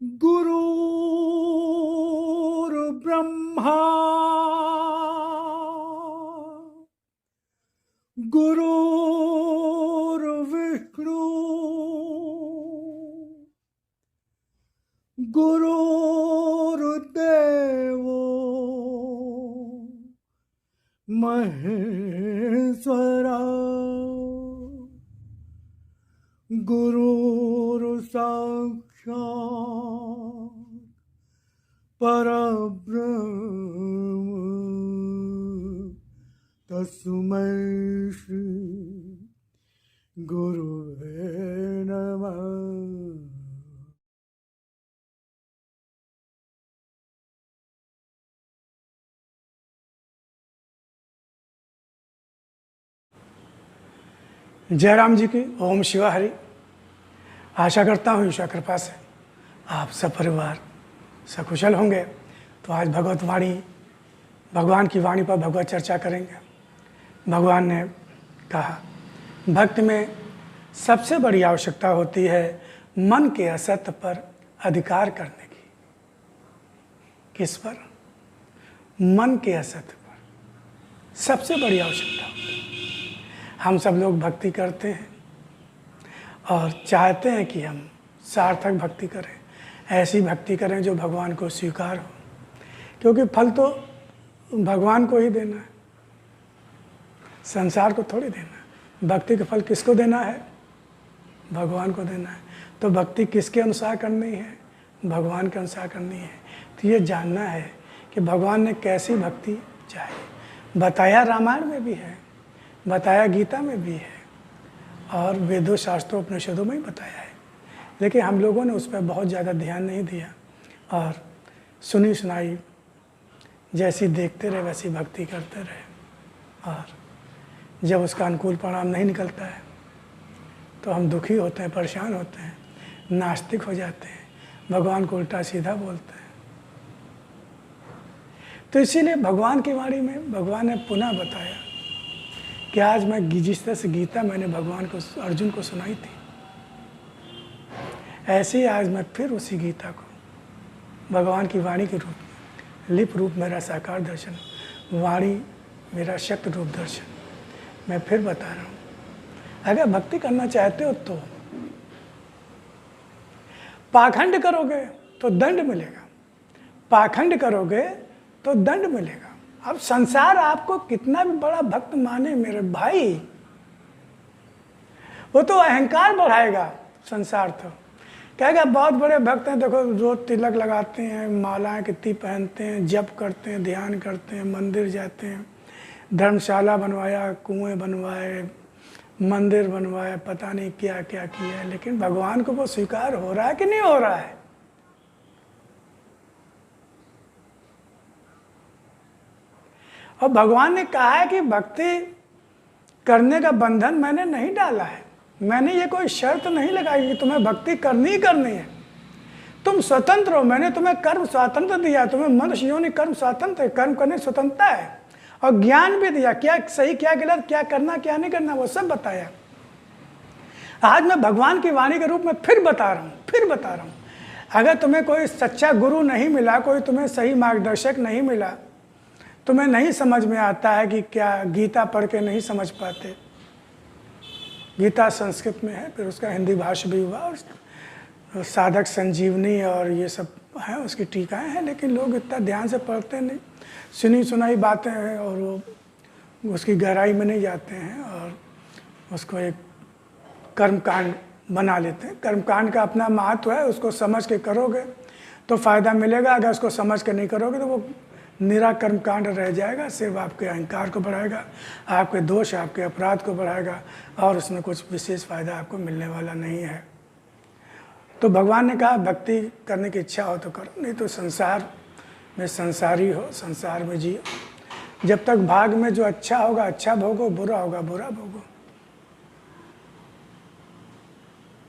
गुरुर्ब्रह्मा गुरुर्विष्णु गुरुर्देवो महेश्वरा गुरुर्साक्षात् परब्रह्म तस्मै श्री गुरुवे नमः। जयराम जी की ओम शिवा हरि। आशा करता हूँ ईश्वर कृपा से आप सब परिवार सकुशल होंगे। तो आज भगवत वाणी, भगवान की वाणी पर भगवत चर्चा करेंगे। भगवान ने कहा, भक्त में सबसे बड़ी आवश्यकता होती है मन के असत्य पर अधिकार करने की। किस पर? मन के असत्य पर सबसे बड़ी आवश्यकता होती है। हम सब लोग भक्ति करते हैं और चाहते हैं कि हम सार्थक भक्ति करें, ऐसी भक्ति करें जो भगवान को स्वीकार हो, क्योंकि फल तो भगवान को ही देना है, संसार को थोड़ी देना है। भक्ति का फल किसको देना है? भगवान को देना है। तो भक्ति किसके अनुसार करनी है? भगवान के अनुसार करनी है। तो ये जानना है कि भगवान ने कैसी भक्ति चाही। बताया रामायण में भी है, बताया गीता में भी है और वेदों शास्त्रों उपनिषदों में ही बताया है, लेकिन हम लोगों ने उस पर बहुत ज़्यादा ध्यान नहीं दिया और सुनी सुनाई जैसी देखते रहे वैसी भक्ति करते रहे। और जब उसका अनुकूल परिणाम नहीं निकलता है तो हम दुखी होते हैं, परेशान होते हैं, नास्तिक हो जाते हैं, भगवान को उल्टा सीधा बोलते हैं। तो इसीलिए भगवान की वाणी में भगवान ने पुनः बताया कि आज मैं जिस तरह से गीता मैंने भगवान को, अर्जुन को सुनाई थी, ऐसे ही आज मैं फिर उसी गीता को भगवान की वाणी के रूप में, लिप रूप मेरा साकार दर्शन, वाणी मेरा शक्त रूप दर्शन, मैं फिर बता रहा हूँ। अगर भक्ति करना चाहते हो तो पाखंड करोगे तो दंड मिलेगा, पाखंड करोगे तो दंड मिलेगा। अब संसार आपको कितना भी बड़ा भक्त माने मेरे भाई, वो तो अहंकार बढ़ाएगा। संसार तो कहेगा बहुत बड़े भक्त हैं, देखो रोज तिलक लगाते हैं, मालाएं कितनी पहनते हैं, जप करते हैं, ध्यान करते हैं, मंदिर जाते हैं, धर्मशाला बनवाया, कुएं बनवाए, मंदिर बनवाया, पता नहीं क्या क्या किया है, लेकिन भगवान को वो स्वीकार हो रहा है कि नहीं हो रहा है? और भगवान ने कहा है कि भक्ति करने का बंधन मैंने नहीं डाला है, मैंने ये कोई शर्त नहीं लगाई कि तुम्हें भक्ति करनी ही करनी है। तुम स्वतंत्र हो, मैंने तुम्हें कर्म स्वातंत्र दिया, तुम्हें मनुष्य योनि कर्म स्वातंत्र है, कर्म करने की स्वतंत्रता है, और ज्ञान भी दिया, क्या सही क्या गलत, क्या करना क्या नहीं करना, वो सब बताया। आज मैं भगवान की वाणी के रूप में फिर बता रहा हूँ। अगर तुम्हें कोई सच्चा गुरु नहीं मिला, कोई तुम्हें सही मार्गदर्शक नहीं मिला, तुम्हें नहीं समझ में आता है कि क्या, गीता पढ़ के नहीं समझ पाते। गीता संस्कृत में है, फिर उसका हिंदी भाषा भी हुआ, और साधक संजीवनी और ये सब है, उसकी टीकाएं हैं, लेकिन लोग इतना ध्यान से पढ़ते नहीं, सुनी सुनाई बातें हैं और वो उसकी गहराई में नहीं जाते हैं और उसको एक कर्मकांड बना लेते हैं। कर्मकांड का अपना महत्व है, उसको समझ के करोगे तो फ़ायदा मिलेगा, अगर उसको समझ के नहीं करोगे तो वो निरा कर्मकांड रह जाएगा, सिर्फ आपके अहंकार को बढ़ाएगा, आपके दोष, आपके अपराध को बढ़ाएगा, और उसमें कुछ विशेष फ़ायदा आपको मिलने वाला नहीं है। तो भगवान ने कहा भक्ति करने की इच्छा हो तो करो, नहीं तो संसार में संसारी हो, संसार में जियो। जब तक भाग में जो अच्छा होगा अच्छा भोगो, बुरा होगा बुरा भोगो।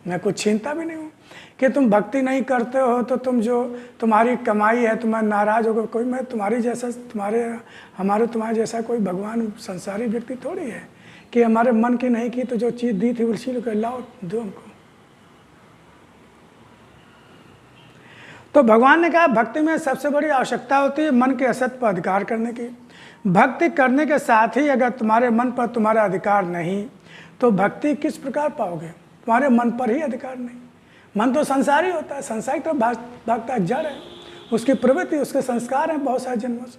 मैं कुछ छीनता भी नहीं हूँ कि तुम भक्ति नहीं करते हो तो तुम जो तुम्हारी कमाई है तुम्हारे नाराज होगा कोई। मैं तुम्हारे जैसा, तुम्हारे जैसा कोई भगवान संसारी व्यक्ति थोड़ी है कि हमारे मन की नहीं की तो जो चीज़ दी थी उसी को लाओ दो हमको। तो भगवान ने कहा भक्ति में सबसे बड़ी आवश्यकता होती है मन के असत पर अधिकार करने की। भक्ति करने के साथ ही अगर तुम्हारे मन पर तुम्हारा अधिकार नहीं तो भक्ति किस प्रकार पाओगे? तुम्हारे मन पर ही अधिकार नहीं। मन तो संसारी होता है, संसार की तरफ भागता जड़ है, उसकी प्रवृत्ति, उसके संस्कार हैं बहुत सारे जन्मों से।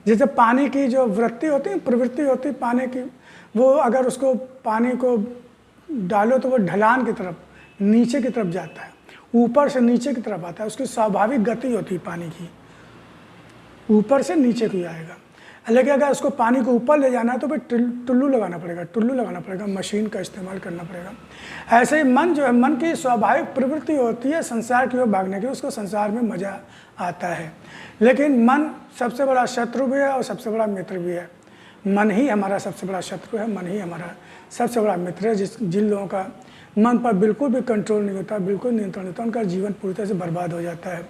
जैसे पानी की जो वृत्ति होती है, प्रवृत्ति होती है पानी की, वो अगर उसको पानी को डालो तो वो ढलान की तरफ नीचे की तरफ जाता है, ऊपर से नीचे की तरफ आता है। उसकी स्वाभाविक गति होती है पानी की, ऊपर से नीचे को आएगा। लेकिन अगर उसको पानी को ऊपर ले जाना है तो फिर टुल्लू लगाना पड़ेगा, मशीन का इस्तेमाल करना पड़ेगा। ऐसे ही मन जो है, मन की स्वाभाविक प्रवृत्ति होती है संसार की ओर भागने की, उसको संसार में मजा आता है। लेकिन मन सबसे बड़ा शत्रु भी है और सबसे बड़ा मित्र भी है। मन ही हमारा सबसे बड़ा शत्रु है, मन ही हमारा सबसे बड़ा मित्र है। जिन लोगों का मन पर बिल्कुल भी कंट्रोल नहीं होता, बिल्कुल नियंत्रण नहीं होता, उनका जीवन पूरी तरह से बर्बाद हो जाता है।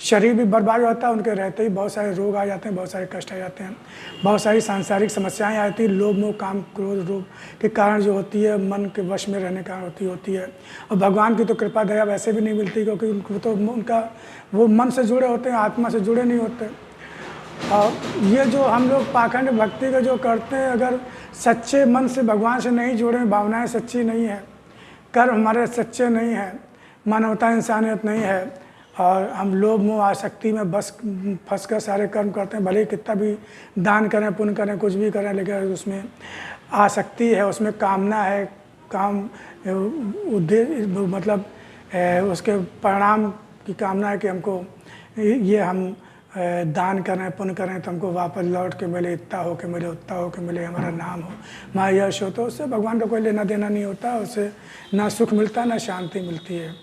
शरीर भी बर्बाद हो जाता है, उनके रहते ही बहुत सारे रोग आ जाते हैं, बहुत सारे कष्ट आ जाते हैं, बहुत सारी सांसारिक समस्याएं आती हैं। लोभ मोह काम क्रोध रोग के कारण जो होती है, मन के वश में रहने का होती है। और भगवान की तो कृपा दया वैसे भी नहीं मिलती, क्योंकि उनको तो उनका वो मन से जुड़े होते हैं, आत्मा से जुड़े नहीं होते। और ये जो हम लोग पाखंड भक्ति का जो करते हैं, अगर सच्चे मन से भगवान से नहीं जुड़े, भावनाएं सच्ची नहीं है, कर्म हमारे सच्चे नहीं हैं, मानवता इंसानियत नहीं है, और हम लोभ मोह आसक्ति में बस फंस कर सारे कर्म करते हैं। भले ही कितना भी दान करें, पुण्य करें, कुछ भी करें, लेकिन उसमें आसक्ति है, उसमें कामना है, काम उद्देश्य मतलब उसके परिणाम की कामना है कि हमको ये हम दान करें, पुण्य करें तो हमको वापस लौट के मिले, इतना हो के मिले, उतना हो के मिले, हमारा नाम हो, माँ यश हो। तो उससे भगवान का कोई लेना देना नहीं होता, उससे ना सुख मिलता, ना शांति मिलती है,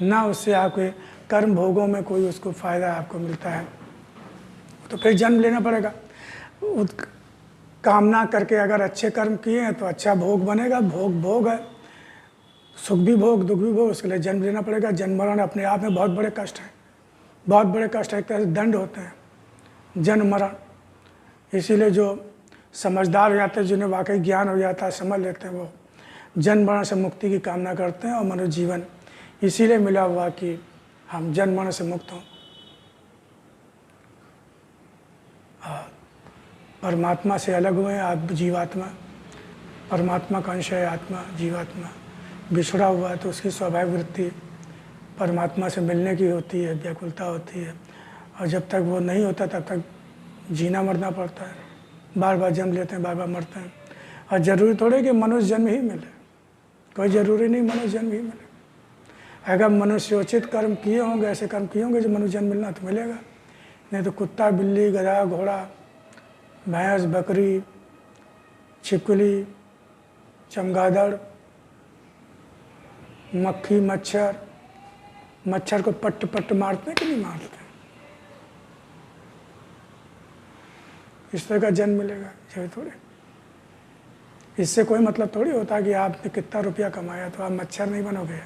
ना उससे आपके कर्म भोगों में कोई उसको फ़ायदा आपको मिलता है। तो फिर जन्म लेना पड़ेगा। कामना करके अगर अच्छे कर्म किए हैं तो अच्छा भोग बनेगा, भोग है, सुख भी भोग, दुख भी भोग, उसके लिए जन्म लेना पड़ेगा। जन्म मरण अपने आप में बहुत बड़े कष्ट हैं, बहुत बड़े कष्ट है, एक तरह से दंड होते हैं जन्म मरण। इसीलिए जो समझदार हो जाते हैं, जिन्हें वाकई ज्ञान हो जाता है, समझ लेते हैं, वो जन्म मरण से मुक्ति की कामना करते हैं। और मनुष्य जीवन इसीलिए मिला हुआ कि हम जन्म मरण से मुक्त हों, परमात्मा से अलग हुए। आप जीवात्मा, परमात्मा का अंश है आत्मा, जीवात्मा बिछड़ा हुआ है तो उसकी स्वाभाविक वृत्ति परमात्मा से मिलने की होती है, व्याकुलता होती है। और जब तक वो नहीं होता तब तक जीना मरना पड़ता है, बार बार जन्म लेते हैं, बार बार मरते हैं। और ज़रूरी थोड़े कि मनुष्य जन्म ही मिले, कोई ज़रूरी नहीं मनुष्य जन्म ही मिले। अगर मनुष्योचित कर्म किए होंगे, ऐसे कर्म किए होंगे जो मनुष्य जन्म मिलना तो मिलेगा, नहीं तो कुत्ता, बिल्ली, गधा, घोड़ा, भैंस, बकरी, छिपकली, चमगादड़, मक्खी, मच्छर को पट्ट पट्ट मारते हैं कि नहीं मारते? इस तरह का जन्म मिलेगा जो थोड़े। इससे कोई मतलब थोड़ी होता कि आपने कितना रुपया कमाया तो आप मच्छर नहीं बनोगे,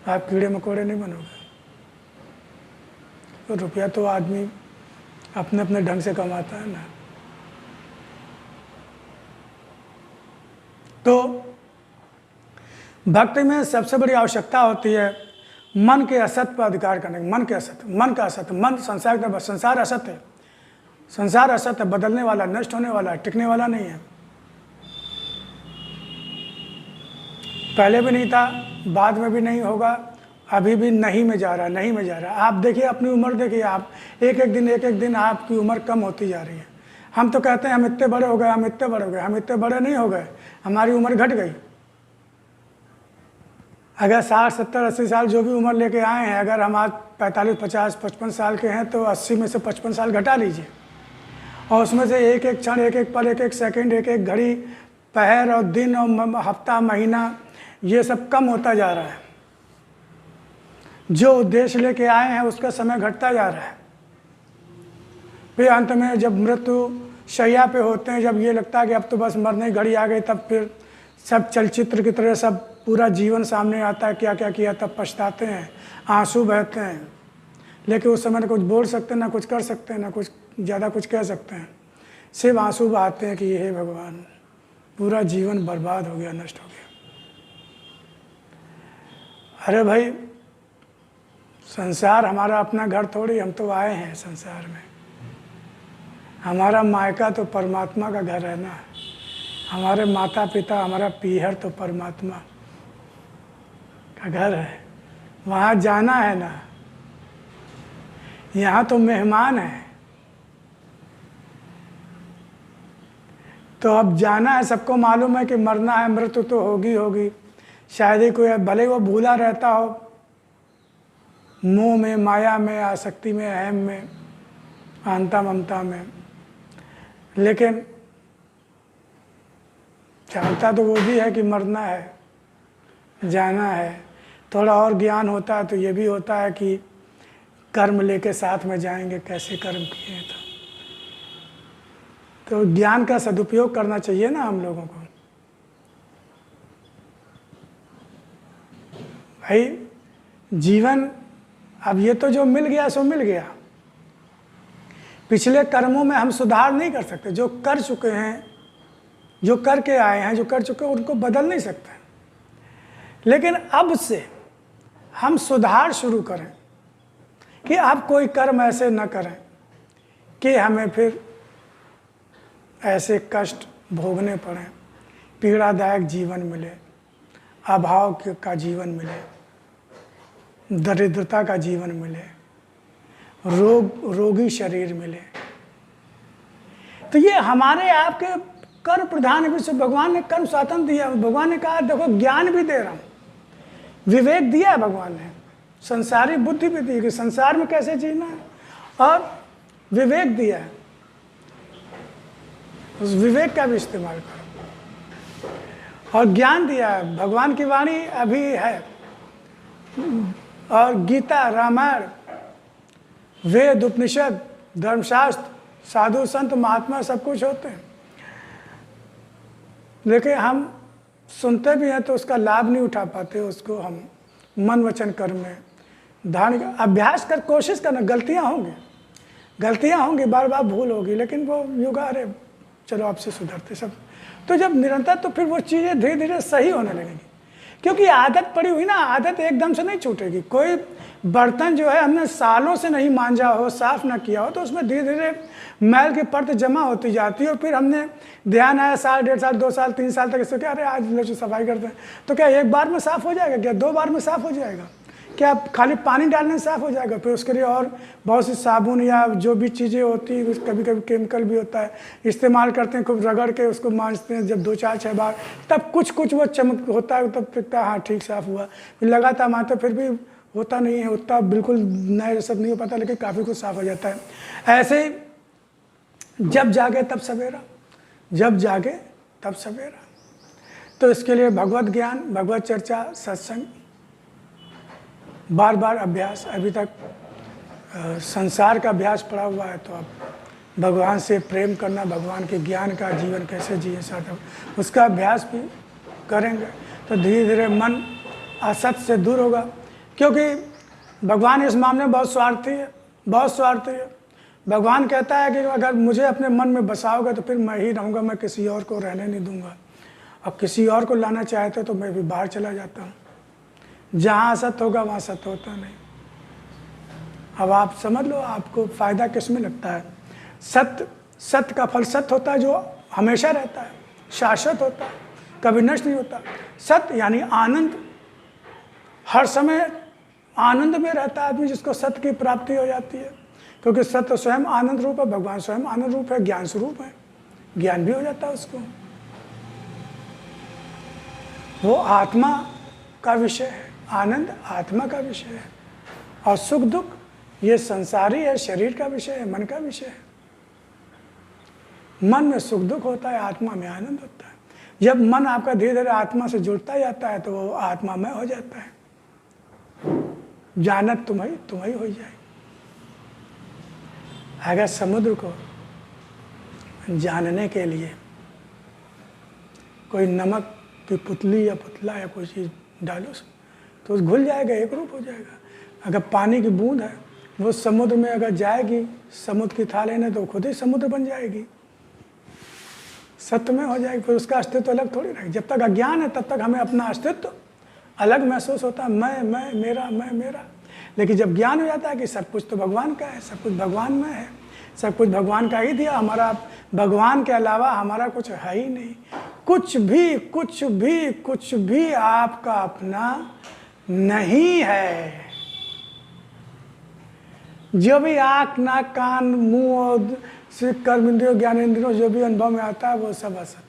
आप कीड़े मकोड़े नहीं बनोगे। तो रुपया तो आदमी अपने अपने ढंग से कमाता है ना। तो भक्ति में सबसे बड़ी आवश्यकता होती है मन के असत पर अधिकार करने की। मन के असत, मन का असत, मन संसार का, संसार असत है, संसार असत है, बदलने वाला, नष्ट होने वाला, टिकने वाला नहीं है। पहले भी नहीं था, बाद में भी नहीं होगा, अभी भी नहीं में जा रहा, नहीं में जा रहा। आप देखिए अपनी उम्र देखिए, आप एक एक दिन आपकी उम्र कम होती जा रही है। हम तो कहते हैं हम इतने बड़े हो गए, हम इतने बड़े हो गए, हम इतने बड़े नहीं हो गए, हमारी उम्र घट गई। अगर 60, 70, 80 साल जो भी उम्र लेके आए हैं, अगर हम आज 45, 50, 55 साल के हैं तो 80 में से 55 साल घटा लीजिए, और उसमें से एक एक क्षण, एक एक पल, एक एक सेकंड, एक एक घड़ी, पहर और दिन और हफ्ता, महीना, ये सब कम होता जा रहा है। जो उद्देश्य लेके आए हैं उसका समय घटता जा रहा है। फिर अंत में जब मृत्यु शैया पे होते हैं, जब ये लगता है कि अब तो बस मरने की घड़ी आ गई, तब फिर सब चलचित्र की तरह सब पूरा जीवन सामने आता है, क्या क्या किया, तब पछताते हैं, आंसू बहते हैं। लेकिन उस समय ना कुछ बोल सकते हैं, ना कुछ कर सकते हैं, ना कुछ ज़्यादा कुछ कह सकते हैं, सिर्फ आंसू बहाते हैं कि हे भगवान, पूरा जीवन बर्बाद हो गया, नष्ट हो गया। अरे भाई, संसार हमारा अपना घर थोड़ी, हम तो आए हैं संसार में। हमारा मायका तो परमात्मा का घर है ना। हमारे माता पिता, हमारा पीहर तो परमात्मा का घर है, वहाँ जाना है ना। यहाँ तो मेहमान है, तो अब जाना है। सबको मालूम है कि मरना है, मृत्यु तो होगी होगी। शायद ही कोई, भले वो भूला रहता हो मोह में, माया में, आसक्ति में, अहम में, अहंता ममता में, लेकिन जानता तो वो भी है कि मरना है, जाना है। थोड़ा और ज्ञान होता है तो ये भी होता है कि कर्म लेके साथ में जाएंगे, कैसे कर्म किए। तो ज्ञान का सदुपयोग करना चाहिए ना हम लोगों को। भाई जीवन, अब ये तो जो मिल गया सो मिल गया। पिछले कर्मों में हम सुधार नहीं कर सकते। जो कर चुके हैं, जो करके आए हैं, जो कर चुके हैं, उनको बदल नहीं सकते। लेकिन अब से हम सुधार शुरू करें कि अब कोई कर्म ऐसे न करें कि हमें फिर ऐसे कष्ट भोगने पड़े, पीड़ादायक जीवन मिले, अभाव का जीवन मिले, दरिद्रता का जीवन मिले, रोगी शरीर मिले। तो ये हमारे आपके कर्म प्रधान विश्व। भगवान ने कर्म स्वातंत्र दिया। भगवान ने कहा देखो ज्ञान भी दे रहा हूँ, विवेक दिया है भगवान ने, संसारी बुद्धि भी दी कि संसार में कैसे जीना है, और विवेक दिया है। उस विवेक का भी इस्तेमाल करो, और ज्ञान दिया है। भगवान की वाणी अभी है, और गीता, रामायण, वेद, उपनिषद, धर्मशास्त्र, साधु संत, महात्मा सब कुछ होते हैं। लेकिन हम सुनते भी हैं तो उसका लाभ नहीं उठा पाते। उसको हम मन वचन कर्म में धारण, अभ्यास कर, कोशिश करना। गलतियां होंगी, बार बार भूल होगी, लेकिन वो युगा, अरे चलो आपसे सुधरते सब। तो जब निरंतर, तो फिर वो चीज़ें धीरे धीरे सही होने लगेंगी, क्योंकि आदत पड़ी हुई ना। आदत एकदम से नहीं छूटेगी। कोई बर्तन जो है हमने सालों से नहीं मांजा हो, साफ ना किया हो, तो उसमें धीरे धीरे मैल की परत जमा होती जाती है। और फिर हमने ध्यान आया, साल, 1.5 साल, 2 साल, 3 साल तक इसको क्या, अरे आज लो सफाई करते हैं, तो क्या एक बार में साफ हो जाएगा? क्या 2 बार में साफ हो जाएगा? क्या खाली पानी डालने से साफ हो जाएगा? फिर उसके लिए और बहुत सी साबुन या जो भी चीज़ें होती है, कभी कभी केमिकल भी होता है, इस्तेमाल करते हैं, खूब रगड़ के उसको मांजते हैं जब 2, 4, 6 बार, तब कुछ वो चमक होता है, तब दिखता है हाँ ठीक साफ हुआ। फिर लगातार मारते फिर भी होता नहीं है, उतना बिल्कुल नए सब नहीं हो पाता, लेकिन काफ़ी कुछ साफ हो जाता है। ऐसे ही जब जागे तब सवेरा, जब जागे तब सवेरा। तो इसके लिए भगवत ज्ञान, भगवत चर्चा, सत्संग, बार बार अभ्यास। अभी तक संसार का अभ्यास पड़ा हुआ है, तो अब भगवान से प्रेम करना, भगवान के ज्ञान का जीवन कैसे जिए साथ, उसका अभ्यास भी करेंगे तो धीरे धीरे मन असत से दूर होगा। क्योंकि भगवान इस मामले में बहुत स्वार्थी है, बहुत स्वार्थी है। भगवान कहता है कि अगर मुझे अपने मन में बसाओगे तो फिर मैं ही रहूँगा, मैं किसी और को रहने नहीं दूंगा। और किसी और को लाना चाहते तो मैं भी बाहर चला जाता हूँ। जहाँ असत होगा वहाँ सत्य होता नहीं। अब आप समझ लो आपको फ़ायदा किस में लगता है। सत्य का फल सत्य होता है, जो हमेशा रहता है, शाश्वत होता है, कभी नष्ट नहीं होता। सत्य यानी आनंद, हर समय आनंद में रहता है आदमी, जिसको सत्य की प्राप्ति हो जाती है। क्योंकि सत्य स्वयं आनंद रूप है, भगवान स्वयं आनंद रूप है, ज्ञान स्वरूप है, ज्ञान भी हो जाता है उसको। वो आत्मा का विषय है, आनंद आत्मा का विषय है, और सुख दुख ये संसारी है, शरीर का विषय है, मन का विषय है। मन में सुख दुख होता है, आत्मा में आनंद होता है। जब मन आपका धीरे धीरे आत्मा से जुड़ता जाता है तो वो आत्मा में हो जाता है। जानत तुम्हें हो जाए। अगर समुद्र को जानने के लिए कोई नमक की पुतली या पुतला या कोई चीज़ डालो तो घुल जाएगा, एक रूप हो जाएगा। अगर पानी की बूंद है, वो समुद्र में अगर जाएगी, समुद्र की थाल लेने, तो खुद ही समुद्र बन जाएगी, सत्य में हो जाएगी। फिर उसका अस्तित्व अलग थोड़ी रहेगी। जब तक अज्ञान है तब तक हमें अपना अस्तित्व अलग महसूस होता है, मैं मेरा, मैं मेरा। लेकिन जब ज्ञान हो जाता है कि सब कुछ तो भगवान का है, सब कुछ भगवान में है, सब कुछ भगवान का ही दिया, हमारा भगवान के अलावा हमारा कुछ है ही नहीं, कुछ भी कुछ भी कुछ भी आपका अपना नहीं है। जो भी आँख नाक कान मुंह और कर्म इंद्रियों ज्ञान इंद्रियों जो भी अनुभव में आता है वो सब असत।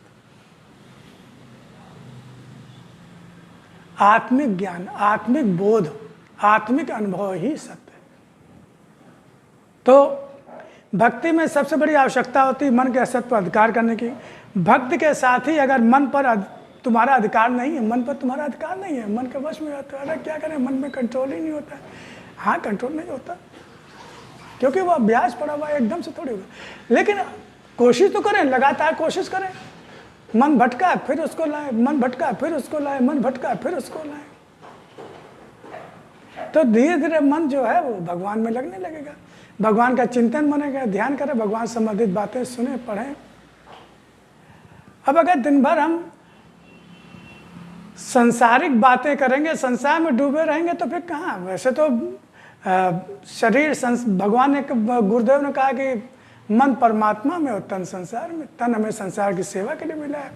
आत्मिक ज्ञान, आत्मिक बोध, आत्मिक अनुभव ही सत्य है। तो भक्ति में सबसे बड़ी आवश्यकता होती है मन के असत पर अधिकार करने की। भक्त के साथ ही अगर मन पर तुम्हारा अधिकार नहीं है, मन पर तुम्हारा अधिकार नहीं है, मन के वश में रहता है, अरे क्या करें, मन में कंट्रोल ही नहीं होता है। हाँ, कंट्रोल नहीं होता क्योंकि वो अभ्यास पड़ा हुआ है, एकदम से थोड़ी होगा। लेकिन कोशिश तो करें, लगातार कोशिश करें। मन भटका फिर उसको लाए, मन भटका फिर उसको लाए, मन भटका फिर उसको लाए, तो धीरे धीरे मन जो है वो भगवान में लगने लगेगा, भगवान का चिंतन बनेगा, ध्यान करें, भगवान संबंधित बातें सुने पढ़ें। अब अगर दिन भर हम सांसारिक बातें करेंगे, संसार में डूबे रहेंगे तो फिर कहाँ। वैसे तो शरीर भगवान ने, गुरुदेव ने कहा कि मन परमात्मा में और तन संसार में। तन हमें संसार की सेवा के लिए मिला है,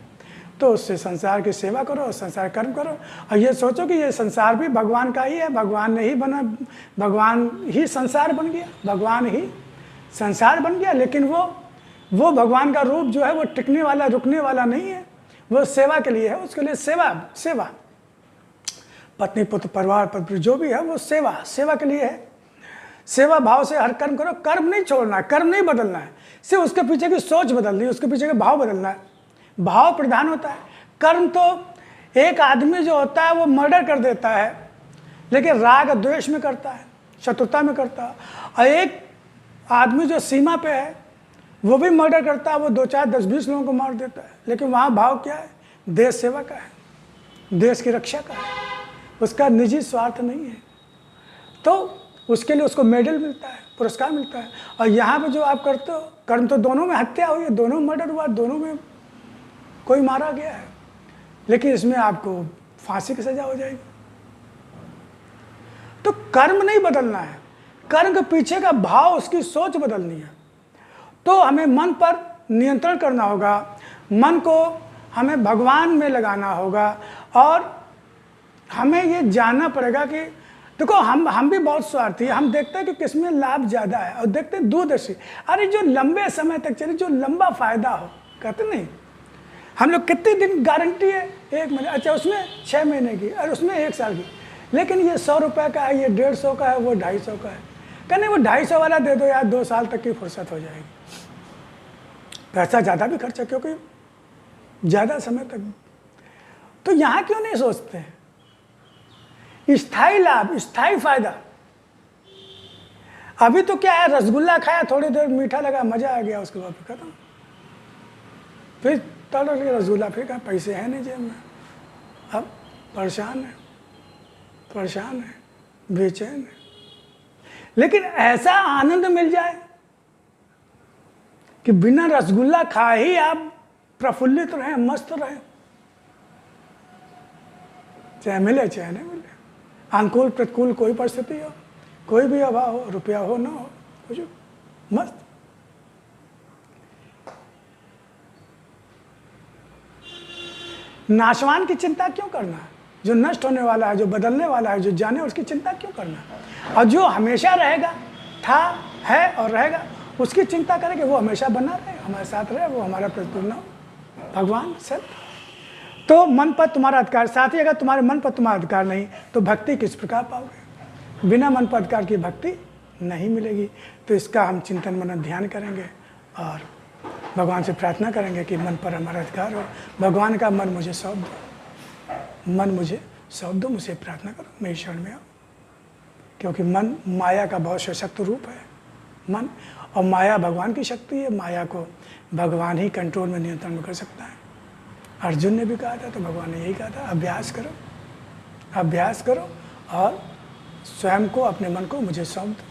तो उससे संसार की सेवा करो, संसार कर्म करो, और ये सोचो कि ये संसार भी भगवान का ही है, भगवान ने ही बना, भगवान ही संसार बन गया, भगवान ही संसार बन गया। लेकिन वो भगवान का रूप जो है वो टिकने वाला, रुकने वाला नहीं है, वो सेवा के लिए है। उसके लिए सेवा पत्नी पुत्र परिवार पर जो भी है वो सेवा के लिए है। सेवा भाव से हर कर्म करो, कर्म नहीं छोड़ना है, कर्म नहीं बदलना है, सिर्फ उसके पीछे की सोच बदलनी है, उसके पीछे का भाव बदलना है। भाव प्रधान होता है। कर्म तो एक आदमी जो होता है वो मर्डर कर देता है, लेकिन राग द्वेष में करता है, शत्रुता में करता है। और एक आदमी जो सीमा पे है वो भी मर्डर करता है, वो 2 4 10 20 लोगों को मार देता है, लेकिन वहाँ भाव क्या है, देश सेवा का है, देश की रक्षा का है, उसका निजी स्वार्थ नहीं है। तो उसके लिए उसको मेडल मिलता है, पुरस्कार मिलता है। और यहाँ पे जो आप करते हो कर्म, तो दोनों में हत्या हुई है, दोनों मर्डर हुआ, दोनों में कोई मारा गया है, लेकिन इसमें आपको फांसी की सजा हो जाएगी। तो कर्म नहीं बदलना है, कर्म के पीछे का भाव, उसकी सोच बदलनी है। तो हमें मन पर नियंत्रण करना होगा, मन को हमें भगवान में लगाना होगा, और हमें ये जानना पड़ेगा कि देखो हम भी बहुत स्वार्थी है, हम देखते हैं कि किसमें लाभ ज़्यादा है, और देखते हैं दूरदर्शी, अरे जो लंबे समय तक चले, जो लंबा फायदा हो, कहते नहीं हम लोग कितने दिन गारंटी है, 1 महीने, अच्छा उसमें 6 महीने की, और उसमें 1 साल की, लेकिन ये 100 रुपये का है, ये 150 का है, वो 250 का है। कहने वो 250 वाला दे दो यार, 2 साल तक की फुर्सत हो जाएगी। पैसा ज़्यादा भी खर्चा, क्योंकि ज़्यादा समय तक। तो यहाँ क्यों नहीं सोचते हैं स्थायी लाभ, स्थायी फायदा। अभी तो क्या है, रसगुल्ला खाया, थोड़ी देर मीठा लगा, मजा आ गया, उसके बाद फिर खत्म, फिर तड़ के रसगुल्ला, फिर कहा पैसे हैं नहीं जेब में, अब परेशान है, बेचैन है। लेकिन ऐसा आनंद मिल जाए कि बिना रसगुल्ला खाए ही आप प्रफुल्लित रहें, मस्त रहें, चाहे मिले चाहे नहीं मिले, अनुकूल प्रतिकूल कोई परिस्थिति हो, कोई भी अभाव हो, रुपया हो ना हो, कुछ मस्त। नाशवान की चिंता क्यों करना, जो नष्ट होने वाला है, जो बदलने वाला है, जो जाने, उसकी चिंता क्यों करना। और जो हमेशा रहेगा, था, है और रहेगा, उसकी चिंता करें कि वो हमेशा बना रहे, हमारे साथ रहे, वो हमारा प्रतिपूर्ण हो, भगवान सत्य। तो मन पर तुम्हारा अधिकार, साथ ही अगर तुम्हारे मन पर तुम्हारा अधिकार नहीं तो भक्ति किस प्रकार पाओगे। बिना मन पर अधिकार की भक्ति नहीं मिलेगी। तो इसका हम चिंतन मनन ध्यान करेंगे और भगवान से प्रार्थना करेंगे कि मन पर हमारा अधिकार हो। भगवान का मन मुझे सौंप दो, मन मुझे सौंप दो, मुझे प्रार्थना करो, मेरी शरण में आओ। क्योंकि मन माया का बहुत सशक्त रूप है मन, और माया भगवान की शक्ति है। माया को भगवान ही कंट्रोल में, नियंत्रण में कर सकता है। अर्जुन ने भी कहा था, तो भगवान ने यही कहा था, अभ्यास करो और स्वयं को, अपने मन को मुझे सौंप दो।